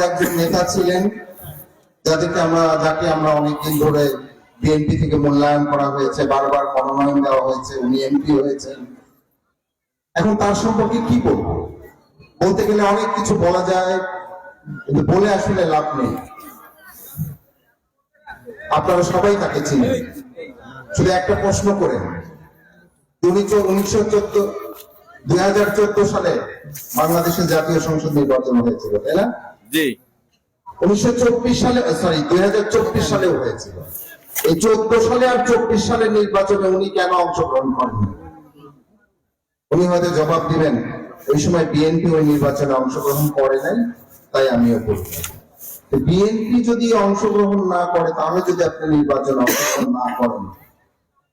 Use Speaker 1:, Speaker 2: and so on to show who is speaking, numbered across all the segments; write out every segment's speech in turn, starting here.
Speaker 1: দলের একজন নেতা ছিলেন, যাকে আমরা অনেকদিন ধরে বিএনপি থেকে মূল্যায়ন করা হয়েছে, বারবার মনোনয়ন দেওয়া হয়েছে, উনি এমপি হয়েছেন। এখন তার সম্পর্কে কি বলবো? বলতে গেলে অনেক কিছু বলা যায়, কিন্তু বলে আসলে লাভ নেই। আপনারা সবাই তাকে চিনেন। শুধু একটা প্রশ্ন করেন, 2014 সালে বাংলাদেশের জাতীয় সংসদ নির্বাচন হয়েছিল, তাই না?
Speaker 2: জি।
Speaker 1: 2024 সালেও হয়েছিল। এই 14 সালে আর 24 সালের নির্বাচনে উনি কেন অংশগ্রহণ করেননি? উনি হয়তো জবাব দিবেন, ওই সময় বিএনপি ওই নির্বাচনে অংশগ্রহণ করে নাই, তাই আমিও বলি। বিএনপি যদি অংশগ্রহণ না করে, তাহলে যদি আপনি নির্বাচনে অংশগ্রহণ না করেন,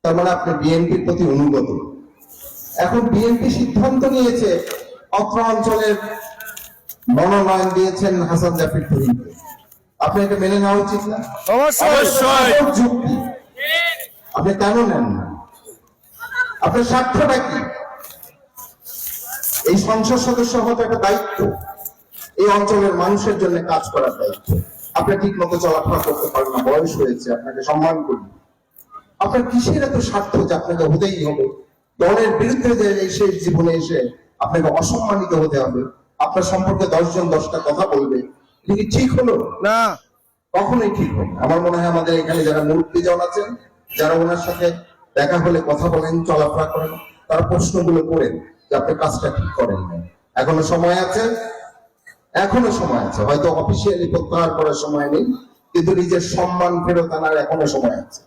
Speaker 1: তার মানে আপনি বিএনপির প্রতি অনুগত। এখন বিএনপি সিদ্ধান্ত নিয়েছে, অত্র অঞ্চলের মনোনয়ন দিয়েছেন হাসান জাফর তুহিনকে। আপনি এটা মেনে নেওয়া উচিত না?
Speaker 2: অবশ্যই।
Speaker 1: যুক্তি আপনি কেন নেন না? আপনার স্বার্থটা কি? এই সংসদ সদস্য হওয়াটা একটা দায়িত্ব, এই অঞ্চলের মানুষের জন্য কাজ করার দায়িত্ব। আপনি ঠিক মতো চলাফেরা করতে পারেন না, বয়স হয়েছে, আপনাকে সম্মান করি। আপনার কিসের এত স্বার্থ যে আপনাকে হতেই হবে? দলের বিরুদ্ধে যে এই শেষ জীবনে এসে আপনাকে অসম্মানিত হতে হবে, আপনার সম্পর্কে 10 জন 10টা কথা বলবে, এটা কি ঠিক হলো?
Speaker 2: না,
Speaker 1: কখনোই ঠিক হবে। আমার মনে হয় আমাদের এখানে যারা মুরব্বীজন আছেন, যারা ওনার সাথে দেখা হলে কথা বলেন, চলাফেরা করেন, তারা প্রশ্নগুলো করেন যে আপনি কাজটা ঠিক করেন না। এখনো সময় আছে, এখনো সময় আছে। হয়তো অফিসিয়ালি প্রত্যাহার করার সময় নেই, কিন্তু নিজের সম্মান ফেরত আনার এখনো সময় আছে।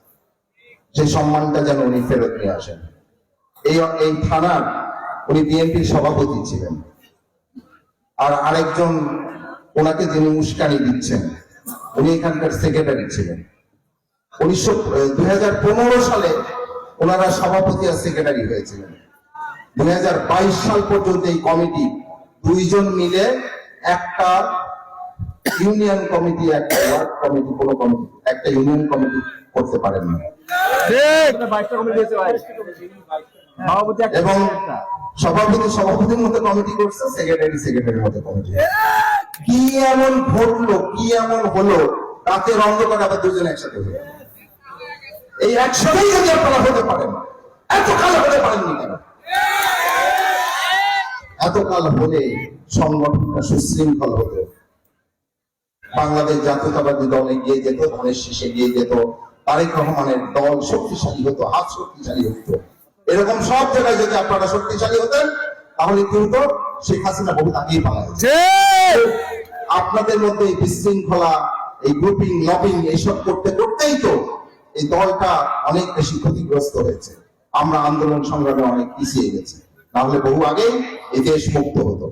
Speaker 1: সেই সম্মানটা যেন উনি ফেরত নিয়ে আসেন। এই থানার উনি বিএনপির সভাপতি ছিলেন, আর আরেকজন ওনাকে যিনি উস্কানি দিচ্ছেন, উনি এখানকার সেক্রেটারি ছিলেন। 2015 সালে ওনারা সভাপতি আর সেক্রেটারি হয়েছিলেন। 2022 সাল পর্যন্ত এই কমিটি 2 জন মিলে একটা ইউনিয়ন কমিটি, একটা ওয়ার্ড কমিটি, কোনো কমিটি একটা ইউনিয়ন কমিটি করতে পারেন না। এবং সভাপতির মতো কমিটি করছে, সেক্রেটারির মতো কমিটি। কি এমন ঘটলো, কি এমন হলো, রাতের অন্ধকার আবার দুজন একসাথে হয়ে গেল? এই একসাথেই যদি আপনারা হতে পারেন, এত কাল হতে পারেননি কেন? এত কাল হলে সংগঠনটা সুশৃঙ্খল হতো, বাংলাদেশ জাতীয়তাবাদী দল এগিয়ে যেত, ধানের শীষে এগিয়ে যেত, তারেক রহমানের দল শক্তিশালী হতো, হাত শক্তিশালী হতো। এরকম সব জায়গায় যদি আপনারা শক্তিশালী হতেন, তাহলে কিন্তু শেখ হাসিনা বহু আগেই পালা যেত। আপনাদের মধ্যে এই বিশৃঙ্খলা, এই গ্রুপিং, লবিং, এইসব করতে করতেই তো এই দলটা অনেক বেশি ক্ষতিগ্রস্ত হয়েছে। আমরা আন্দোলন সংগ্রামে অনেক পিছিয়ে গেছি, না হলে বহু আগেই এই দেশ মুক্ত হতো।